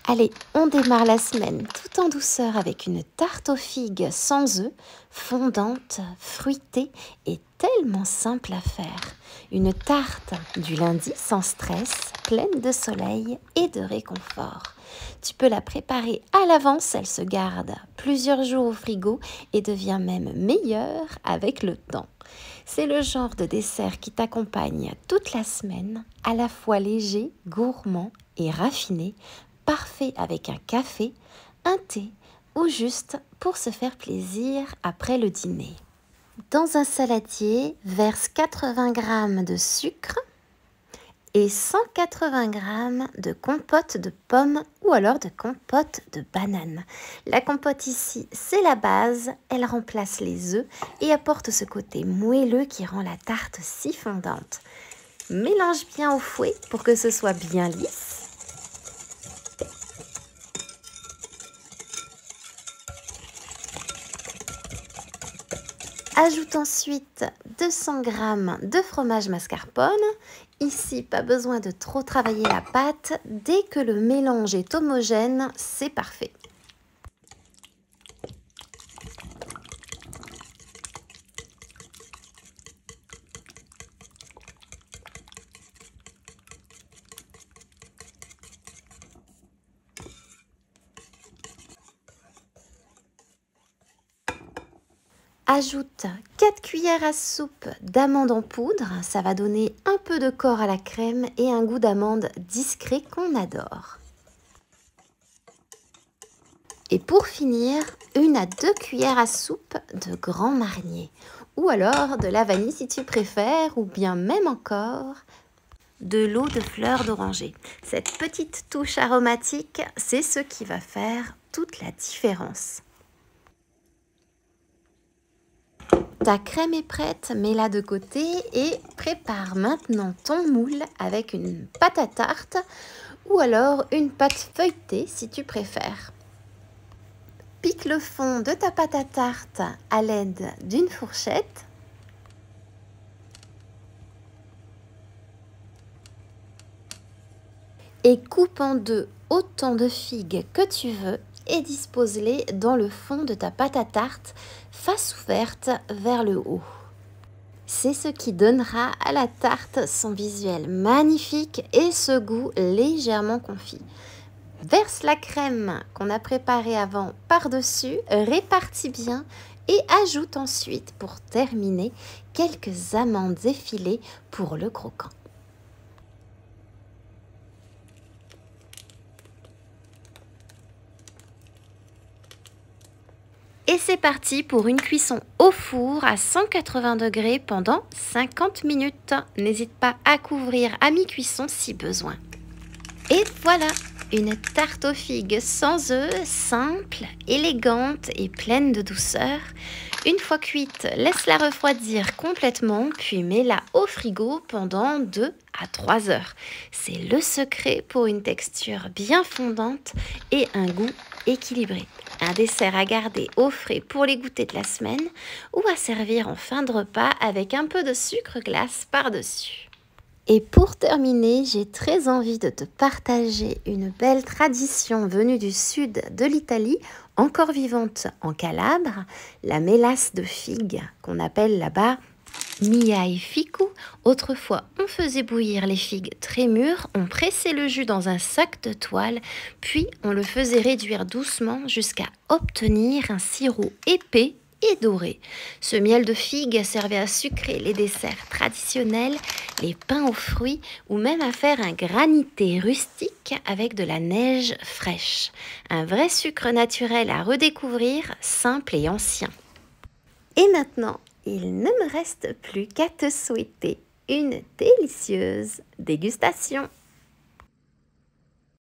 Allez, on démarre la semaine tout en douceur avec une tarte aux figues sans œufs, fondante, fruitée et tellement simple à faire. Une tarte du lundi sans stress, pleine de soleil et de réconfort. Tu peux la préparer à l'avance, elle se garde plusieurs jours au frigo et devient même meilleure avec le temps. C'est le genre de dessert qui t'accompagne toute la semaine, à la fois léger, gourmand et raffiné, parfait avec un café, un thé ou juste pour se faire plaisir après le dîner. Dans un saladier, verse 80 g de sucre et 180 g de compote de pommes ou alors de compote de banane. La compote ici, c'est la base, elle remplace les œufs et apporte ce côté moelleux qui rend la tarte si fondante. Mélange bien au fouet pour que ce soit bien lisse. Ajoute ensuite 200 g de fromage mascarpone. Ici, pas besoin de trop travailler la pâte. Dès que le mélange est homogène, c'est parfait. Ajoute 4 cuillères à soupe d'amandes en poudre, ça va donner un peu de corps à la crème et un goût d'amande discret qu'on adore. Et pour finir, 1 à 2 cuillères à soupe de Grand Marnier, ou alors de la vanille si tu préfères, ou bien même encore de l'eau de fleur d'oranger. Cette petite touche aromatique, c'est ce qui va faire toute la différence. Ta crème est prête, mets-la de côté et prépare maintenant ton moule avec une pâte à tarte ou alors une pâte feuilletée si tu préfères. Pique le fond de ta pâte à tarte à l'aide d'une fourchette. Et coupe en deux autant de figues que tu veux et dispose-les dans le fond de ta pâte à tarte, face ouverte vers le haut. C'est ce qui donnera à la tarte son visuel magnifique et ce goût légèrement confit. Verse la crème qu'on a préparée avant par-dessus, répartis bien et ajoute ensuite pour terminer quelques amandes effilées pour le croquant. Et c'est parti pour une cuisson au four à 180 degrés pendant 50 minutes. N'hésite pas à couvrir à mi-cuisson si besoin. Et voilà, une tarte aux figues sans œufs, simple, élégante et pleine de douceur. Une fois cuite, laisse-la refroidir complètement, puis mets-la au frigo pendant 2 à 3 heures. C'est le secret pour une texture bien fondante et un goût équilibré. Un dessert à garder au frais pour les goûters de la semaine ou à servir en fin de repas avec un peu de sucre glace par-dessus. Et pour terminer, j'ai très envie de te partager une belle tradition venue du sud de l'Italie, encore vivante en Calabre, la mélasse de figue qu'on appelle là-bas miai ficou. Autrefois, on faisait bouillir les figues très mûres, on pressait le jus dans un sac de toile, puis on le faisait réduire doucement jusqu'à obtenir un sirop épais et doré. Ce miel de figue servait à sucrer les desserts traditionnels, les pains aux fruits ou même à faire un granité rustique avec de la neige fraîche. Un vrai sucre naturel à redécouvrir, simple et ancien. Et maintenant, il ne me reste plus qu'à te souhaiter une délicieuse dégustation.